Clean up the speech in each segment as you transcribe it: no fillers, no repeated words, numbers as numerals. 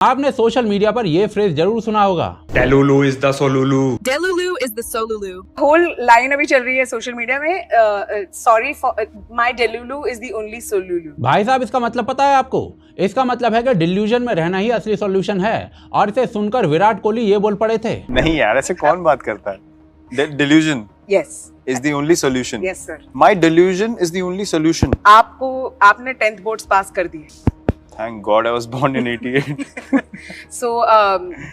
आपने social media पर यह फ्रेज जरूर सुना होगा, Delulu is the Solulu. Delulu is the Solulu. Whole line अभी चल रही है सोशल मीडिया में, sorry for my delulu is the only solulu. भाई साहब इसका मतलब पता है आपको? इसका मतलब है कि डिल्यूजन में रहना ही असली सॉल्यूशन है। और इसे सुनकर विराट कोहली ये बोल पड़े थे, नहीं यार, ऐसे कौन बात करता है? Delusion yes is the only solution. Yes sir. My delusion is the only solution. आपने 10th बोर्ड्स पास कर दिए। Thank God I was born in 88. So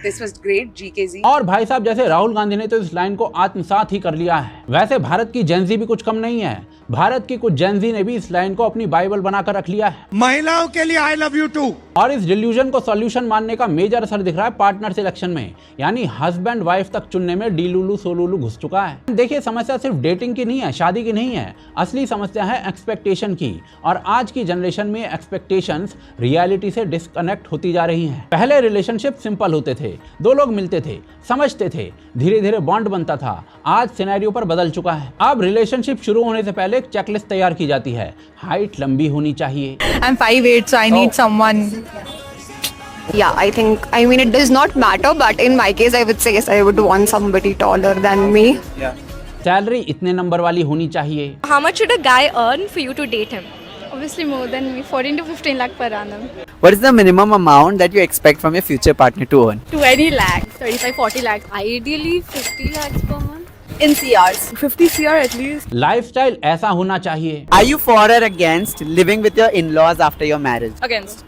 this was great GKZ। और भाई साहब जैसे राहुल गांधी ने तो इस लाइन को आत्मसात ही कर लिया है, वैसे भारत की जेनजी भी कुछ कम नहीं है। भारत की कुछ जेनजी ने भी इस लाइन को अपनी बाइबल बनाकर रख लिया है। महिलाओं के लिए आई लव यू टू। और इस डिल्यूजन को सॉल्यूशन मानने का मेजर असर दिख रहा है पार्टनर सिलेक्शन में, यानी हस्बैंड वाइफ तक चुनने में डीलुलू सोलुलू घुस चुका है। देखिए समस्या सिर्फ डेटिंग की नहीं है, शादी की नहीं है, असली समस्या है एक्सपेक्टेशन की। और आज की जनरेशन में एक्सपेक्टेशंस रियलिटी से डिस्कनेक्ट होती जा रही हैं। पहले रिलेशनशिप सिंपल होते थे, दो लोग मिलते थे, समझते थे, धीरे धीरे बॉन्ड बनता था। आज सिनेरियो पर बदल चुका है। अब रिलेशनशिप शुरू होने से पहले एक चेकलिस्ट तैयार की जाती है। हाइट लंबी होनी चाहिए। I'm 5'8", so I need someone. Yeah, I mean, it does not matter, but in my case, I would say yes, I would want somebody taller than me. Salary इतने नंबर वाली होनी चाहिए। How much should a guy earn for you to date him? Obviously more than me, 14 to 15 lakh per annum. What is the minimum amount that you expect from your future partner to earn? 20 lakhs, 35-40 lakhs. Ideally 50 lakhs per month. In CRs. 50 CR at least. Lifestyle ऐसा होना चाहिए। Are you for or against living with your in-laws after your marriage? Against.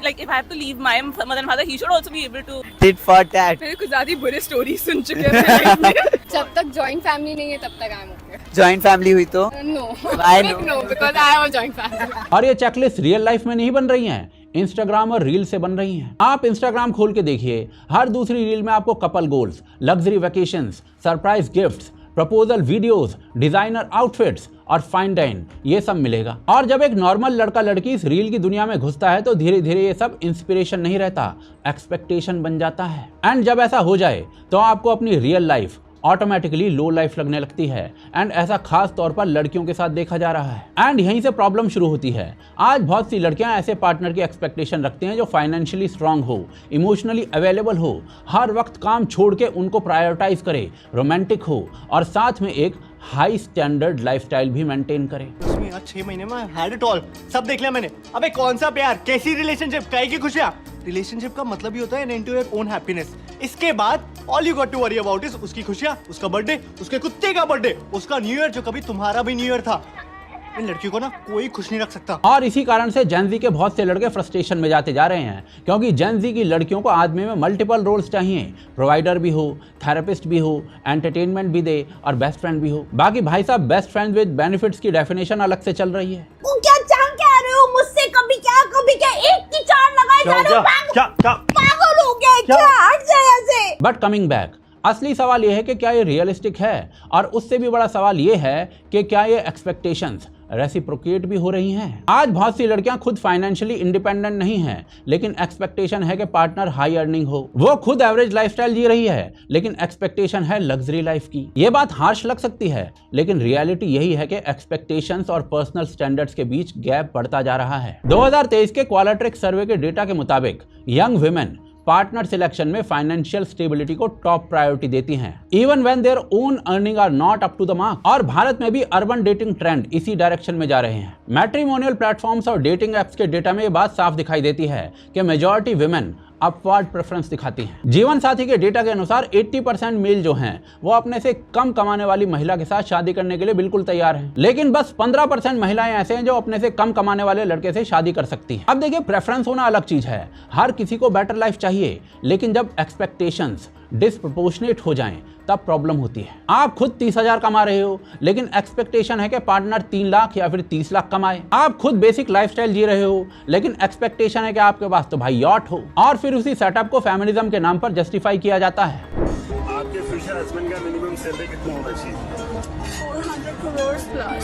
Like if I have to leave my mother and father, he should also be able to. Tit for tat. मैंने कुछ ज़्यादा ही बुरे story सुन चुके हैं अपनी life में। जब तक joint family नहीं है तब तक I'm okay. Joint family हुई तो? No. Why no? No, because I have a joint family. और ये चेकलिस्ट रियल लाइफ में नहीं बन रही हैं, इंस्टाग्राम और रील से बन रही हैं। आप इंस्टाग्राम खोल के देखिए, हर दूसरी रील में आपको couple goals, luxury vacations, surprise gifts, proposal videos, designer outfits और फाइन डाइन, ये सब मिलेगा। और जब एक नॉर्मल लड़का लड़की इस रील की दुनिया में घुसता है तो धीरे धीरे ये सब इंस्पिरेशन नहीं रहता, एक्सपेक्टेशन बन जाता है। एंड जब ऐसा हो जाए तो आपको अपनी रियल लाइफ ऑटोमेटिकली लो लाइफ लगने लगती है। एंड ऐसा खास तौर पर लड़कियों के साथ देखा जा रहा है। एंड यहीं से प्रॉब्लम शुरू होती है। आज बहुत सी लड़कियां ऐसे पार्टनर की एक्सपेक्टेशन रखती हैं जो फाइनेंशियली स्ट्रांग हो, इमोशनली अवेलेबल हो, हर वक्त काम छोड़ के उनको प्रायोरिटाइज करे, रोमांटिक हो और साथ में एक हाई स्टैंडर्ड लाइफस्टाइल भी मेंटेन करे। 6 महीने में had it all, सब देख लिया मैंने। अबे कौन सा प्यार, कैसी रिलेशनशिप, काहे की खुशियां। रिलेशनशिप का मतलब ही होता है into your own happiness। इसके बाद all you got to worry about is उसकी खुशियां, उसका बर्थडे, उसके कुत्ते का बर्थडे, उसका न्यू ईयर जो कभी तुम्हारा भी न्यू ईयर था। इन लड़कियों को ना कोई खुश नहीं रख सकता। और इसी कारण से जेनजी के बहुत से लड़के फ्रस्ट्रेशन में जाते जा रहे हैं, क्योंकि जेनजी की लड़कियों को आदमी में मल्टीपल रोल्स चाहिए। प्रोवाइडर भी हो, थेरेपिस्ट भी हो, एंटरटेनमेंट भी दे और बेस्ट फ्रेंड भी हो। बाकी भाई साहब बेस्ट फ्रेंड विद बेनिफिट्स की डेफिनेशन अलग से चल रही है। क्या चाह कह रहे हो मुझसे? कभी क्या एक की चार लगाए जा रहे हो? पागल हो गए क्या? हट जाए ऐसे। बट कमिंग बैक, असली सवाल यह है कि क्या ये रियलिस्टिक है, और उससे भी बड़ा सवाल ये है कि क्या ये एक्सपेक्टेशंस रेसिप्रोकेट भी हो रही हैं। आज बहुत सी लड़कियां खुद फाइनेंशियली इंडिपेंडेंट नहीं हैं, लेकिन एक्सपेक्टेशन है कि पार्टनर हाई अर्निंग हो। वो खुद एवरेज लाइफस्टाइल जी रही है, लेकिन एक्सपेक्टेशन है लग्जरी लाइफ की। ये बात हार्श लग सकती है, लेकिन रियलिटी यही है कि एक्सपेक्टेशंस और पर्सनल स्टैंडर्ड्स के बीच गैप बढ़ता जा रहा है। 2023 के क्वालिट्रिक्स सर्वे के डेटा के मुताबिक यंग वुमेन पार्टनर सिलेक्शन में फाइनेंशियल स्टेबिलिटी को टॉप प्रायोरिटी देती हैं, even when their own earning are not up to the mark. और भारत में भी अर्बन डेटिंग ट्रेंड इसी डायरेक्शन में जा रहे हैं। मैट्रिमोनियल प्लेटफॉर्म्स और डेटिंग एप्स के डेटा में ये बात साफ दिखाई देती है कि मेजॉरिटी वुमेन अपवर्ड प्रेफरेंस दिखाती हैं। जीवन साथी के डेटा के अनुसार 80% मेल जो हैं वो अपने से कम कमाने वाली महिला के साथ शादी करने के लिए बिल्कुल तैयार हैं, लेकिन बस 15% महिलाएं ऐसे हैं जो अपने से कम कमाने वाले लड़के से शादी कर सकती हैं। अब देखिए, प्रेफरेंस होना अलग चीज है, हर किसी को बेटर लाइफ चाहिए, लेकिन जब एक्सपेक्टेशंस डिस्प्रोपोर्शनेट हो जाएं तब प्रॉब्लम होती है। आप खुद 30,000 कमा रहे हो, लेकिन एक्सपेक्टेशन है कि पार्टनर 3 लाख या फिर 30 लाख कमाए। आप खुद बेसिक लाइफस्टाइल जी रहे हो, लेकिन एक्सपेक्टेशन है कि आपके पास तो भाई यॉट हो। और फिर उसी सेटअप को फेमिनिज्म के नाम पर जस्टिफाई किया जाता है। आपके फ्यूचर हस्बैंड का मिनिमम सैलरी कितना होना चाहिए? 400 crores plus.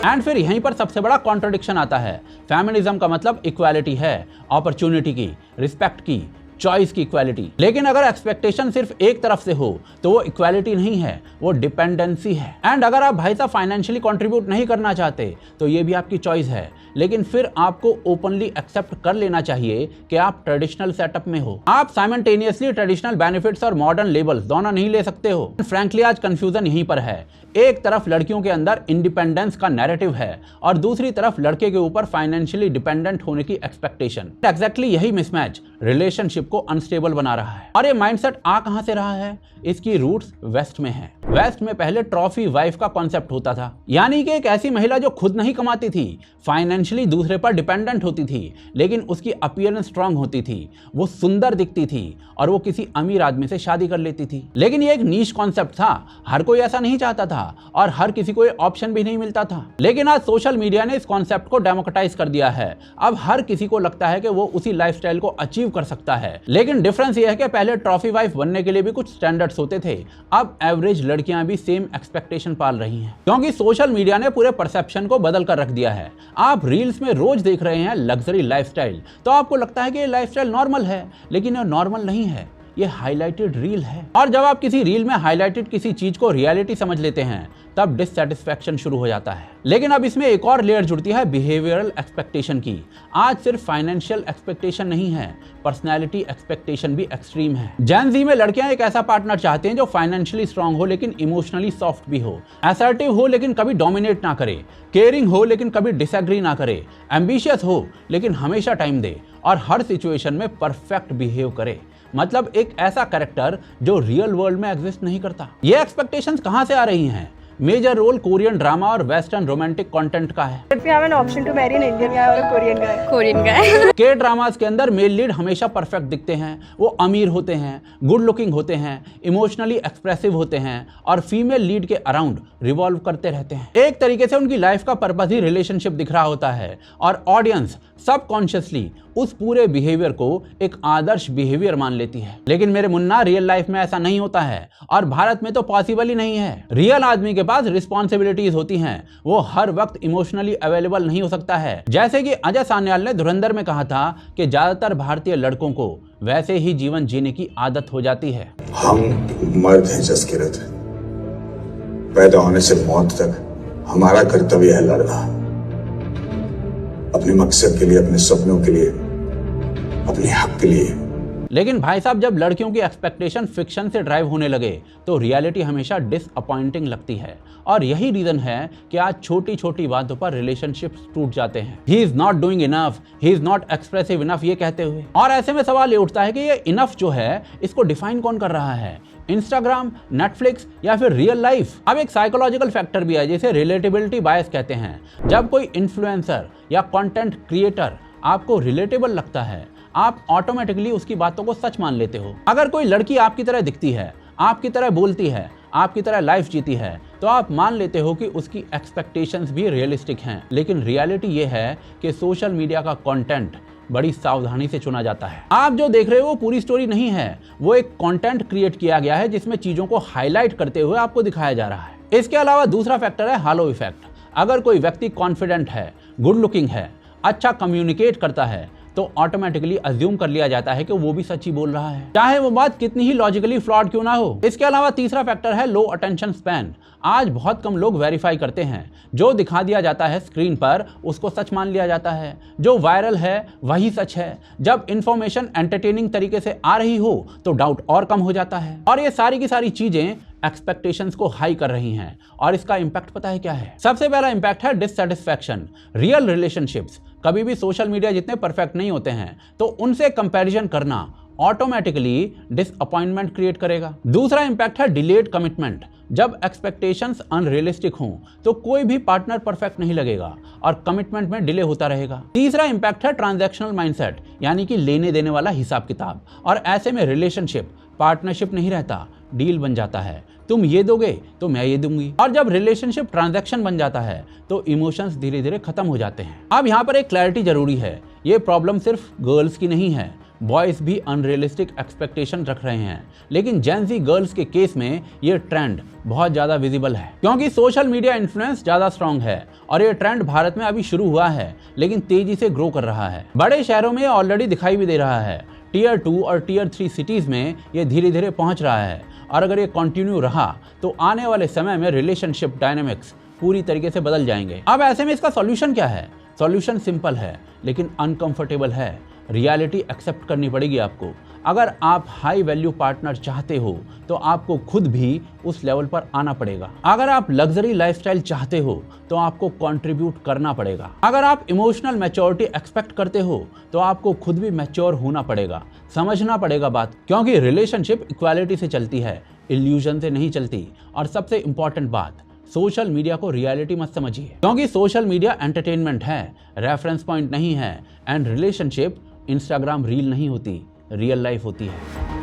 एंड फिर यहीं पर सबसे बड़ा कॉन्ट्रडिक्शन आता है। फेमिनिज्म का मतलब इक्वालिटी है, अपॉर्चुनिटी की, रिस्पेक्ट की, चॉइस की इक्वालिटी। लेकिन अगर एक्सपेक्टेशन सिर्फ एक तरफ से हो तो वो इक्वालिटी नहीं है, वो डिपेंडेंसी है। एंड अगर आप भाई साहब फाइनेंशियली कंट्रीब्यूट नहीं करना चाहते तो ये भी आपकी चॉइस है, लेकिन फिर आपको ओपनली एक्सेप्ट कर लेना चाहिए कि आप ट्रेडिशनल सेटअप में हो। आप साइमल्टेनियसली ट्रेडिशनल बेनिफिट्स और मॉडर्न लेबल्स दोनों नहीं ले सकते हो। फ्रैंकली आज कंफ्यूजन यहीं पर है। एक तरफ लड़कियों के अंदर इंडिपेंडेंस का नैरेटिव है और दूसरी तरफ लड़के के ऊपर फाइनेंशियली डिपेंडेंट होने की एक्सपेक्टेशन। एग्जैक्टली यही मिसमैच रिलेशनशिप को अनस्टेबल बना रहा है। और ये माइंडसेट आ कहां से रहा है? इसकी रूट्स वेस्ट में है। वेस्ट में पहले ट्रॉफी वाइफ का कॉन्सेप्ट होता था, यानी कि एक ऐसी महिला जो खुद नहीं कमाती थी, फाइनेंशियली दूसरे पर डिपेंडेंट होती थी, लेकिन उसकी अपीयरेंस स्ट्रांग होती थी, वो सुंदर दिखती थी और वो किसी अमीर आदमी से शादी कर लेती थी। लेकिन ये एक नीश कॉन्सेप्ट था, हर कोई ऐसा नहीं चाहता था और हर किसी को ये ऑप्शन भी नहीं मिलता था। लेकिन आज सोशल मीडिया ने इस कॉन्सेप्ट को डेमोक्रेटाइज कर दिया है। अब हर किसी को लगता है कि वो उसी लाइफस्टाइल को अचीव कर सकता है। लेकिन डिफरेंस ये है कि पहले ट्रॉफी वाइफ बनने के लिए भी कुछ स्टैंडर्ड्स होते थे, अब एवरेज लड़कियां भी सेम एक्सपेक्टेशन पाल रही हैं, क्योंकि सोशल मीडिया ने पूरे परसेप्शन को बदल कर रख दिया है। आप रील्स में रोज देख रहे हैं लग्जरी लाइफस्टाइल, तो आपको लगता है कि ये लाइफस्टाइल नॉर्मल है, लेकिन ये नॉर्मल नहीं है, ये हाईलाइटेड रील है। और जब आप किसी रील में हाईलाइटेड किसी चीज को रियलिटी समझ लेते हैं, तब डिससैटिस्फैक्शन शुरू हो जाता है। लेकिन अब इसमें एक और लेयर जुड़ती है बिहेवियरल एक्सपेक्टेशन की। आज सिर्फ फाइनेंशियल एक्सपेक्टेशन नहीं है, पर्सनैलिटी एक्सपेक्टेशन भी एक्सट्रीम है। जेन ज़ी में लड़कियां एक ऐसा पार्टनर चाहते हैं जो फाइनेंशियली स्ट्रांग हो लेकिन इमोशनली सॉफ्ट भी हो, असर्टिव हो लेकिन कभी डोमिनेट ना करे, केयरिंग हो लेकिन कभी डिसएग्री ना करे, एम्बिशियस हो लेकिन हमेशा टाइम दे और हर सिचुएशन में परफेक्ट बिहेव करे। मतलब एक ऐसा कैरेक्टर जो रियल वर्ल्ड में एग्जिस्ट नहीं करता। ये एक्सपेक्टेशंस कहां से आ रही हैं? मेजर रोल कोरियन ड्रामा और वेस्टर्न रोमांटिक कंटेंट का है। If you have an option to marry an Indian guy or a Korean guy? Korean guy. के ड्रामास के अंदर मेल लीड हमेशा परफेक्ट दिखते हैं, वो अमीर होते हैं, गुड लुकिंग होते हैं, इमोशनली एक्सप्रेसिव होते हैं और फीमेल लीड के अराउंड रिवॉल्व करते रहते हैं। एक तरीके से उनकी लाइफ का पर्पस ही रिलेशनशिप दिख रहा होता है और ऑडियंस सबकॉन्शियसली उस पूरे बिहेवियर को एक आदर्श बिहेवियर मान लेती है। लेकिन मेरे मुन्ना, रियल लाइफ में ऐसा नहीं होता है और भारत में तो पॉसिबल ही नहीं है। रियल आदमी के पास रिस्पॉन्सिबिलिटीज होती हैं, वो हर वक्त इमोशनली अवेलेबल नहीं हो सकता है। जैसे कि अजय सान्याल ने धुरंधर में कहा था कि ज्यादातर भारतीय लड़कों को वैसे ही जीवन जीने की आदत हो जाती है। हम मर्द हैं जसकिरत, पैदा होने से मौत तक हमारा कर्तव्य है लड़ना, अपने मकसद के लिए, अपने सपनों के लिए, अपने हक के लिए। लेकिन भाई साहब, जब लड़कियों की एक्सपेक्टेशन फिक्शन से ड्राइव होने लगे तो रियलिटी हमेशा डिसअपॉइंटिंग लगती है और यही रीजन है कि आज छोटी छोटी बातों पर रिलेशनशिप्स टूट जाते हैं। He is not doing enough, he is not expressive enough, ये कहते हुए। और ऐसे में सवाल ये उठता है कि ये इनफ जो है, इसको डिफाइन कौन कर रहा है? इंस्टाग्राम, नेटफ्लिक्स या फिर रियल लाइफ? अब एक साइकोलॉजिकल फैक्टर भी है जिसे रिलेटेबिलिटी बायस कहते हैं। जब कोई इन्फ्लुएंसर या कंटेंट क्रिएटर आपको रिलेटेबल लगता है, आप ऑटोमेटिकली उसकी बातों को सच मान लेते हो। अगर कोई लड़की आपकी तरह दिखती है, आपकी तरह बोलती है, आपकी तरह लाइफ जीती है, तो आप मान लेते हो कि उसकी एक्सपेक्टेशंस भी रियलिस्टिक हैं। लेकिन रियलिटी ये है कि सोशल मीडिया का कंटेंट बड़ी सावधानी से चुना जाता है। आप जो देख रहे हो वो पूरी स्टोरी नहीं है, वो एक कंटेंट क्रिएट किया गया है जिसमें चीजों को हाईलाइट करते हुए आपको दिखाया जा रहा है। इसके अलावा दूसरा फैक्टर है हालो इफेक्ट। अगर कोई व्यक्ति कॉन्फिडेंट है, गुड लुकिंग है, अच्छा कम्युनिकेट करता है, तो ऑटोमेटिकली अज्यूम कर लिया जाता है कि वो भी सच्ची बोल रहा है, चाहे वो बात कितनी ही लॉजिकली फ्लॉड क्यों ना हो। इसके अलावा तीसरा फैक्टर है लो अटेंशन स्पैन। आज बहुत कम लोग वेरीफाई करते हैं। जो दिखा दिया जाता है स्क्रीन पर उसको सच मान लिया जाता है, जो वायरल है वही सच है। जब इंफॉर्मेशन एंटरटेनिंग तरीके से आ रही हो तो डाउट और कम हो जाता है। और ये सारी की सारी चीजें एक्सपेक्टेशंस को हाई कर रही हैं और इसका इंपैक्ट पता है क्या है? सबसे पहला इंपैक्ट है डिससैटिस्फैक्शन। रियल रिलेशनशिप्स कभी भी सोशल मीडिया जितने परफेक्ट नहीं होते हैं, तो उनसे कंपैरिजन करना ऑटोमेटिकली डिसअपॉइंटमेंट क्रिएट करेगा। दूसरा इंपैक्ट है डिलेड कमिटमेंट। जब एक्सपेक्टेशंस अनरियलिस्टिक हों तो कोई भी पार्टनर परफेक्ट नहीं लगेगा और कमिटमेंट में डिले होता रहेगा। तीसरा इंपैक्ट है ट्रांजैक्शनल माइंडसेट, यानी कि लेने देने वाला हिसाब किताब। और ऐसे में रिलेशनशिप पार्टनरशिप नहीं रहता, डील बन जाता है। तुम ये दोगे तो मैं ये दूंगी। और जब रिलेशनशिप ट्रांजैक्शन बन जाता है तो इमोशंस धीरे धीरे खत्म हो जाते हैं। अब यहाँ पर एक क्लैरिटी जरूरी है, ये प्रॉब्लम सिर्फ गर्ल्स की नहीं है, बॉयज भी अनरियलिस्टिक एक्सपेक्टेशन रख रहे हैं। लेकिन जेन ज़ी गर्ल्स के केस में ये ट्रेंड बहुत ज्यादा विजिबल है, क्योंकि सोशल मीडिया इन्फ्लुएंस ज्यादा स्ट्रांग है और ये ट्रेंड भारत में अभी शुरू हुआ है लेकिन तेजी से ग्रो कर रहा है। बड़े शहरों में ऑलरेडी दिखाई भी दे रहा है। टियर 2 और टियर 3 सिटीज में ये धीरे धीरे पहुंच रहा है और अगर ये कंटिन्यू रहा तो आने वाले समय में रिलेशनशिप डायनामिक्स पूरी तरीके से बदल जाएंगे। अब ऐसे में इसका सॉल्यूशन क्या है? सॉल्यूशन सिंपल है लेकिन अनकंफर्टेबल है। रियलिटी एक्सेप्ट करनी पड़ेगी आपको। अगर आप हाई वैल्यू पार्टनर चाहते हो तो आपको खुद भी उस लेवल पर आना पड़ेगा। अगर आप लग्जरी लाइफस्टाइल चाहते हो तो आपको कंट्रीब्यूट करना पड़ेगा। अगर आप इमोशनल मैच्योरिटी एक्सपेक्ट करते हो तो आपको खुद भी मैच्योर होना पड़ेगा, समझना पड़ेगा बात, क्योंकि रिलेशनशिप इक्वालिटी से चलती है, इल्यूजन से नहीं चलती। और सबसे इंपॉर्टेंट बात, सोशल मीडिया को रियलिटी मत समझिए, क्योंकि सोशल मीडिया एंटरटेनमेंट है, रेफरेंस पॉइंट नहीं है। एंड रिलेशनशिप इंस्टाग्राम रील नहीं होती, रियल लाइफ होती है।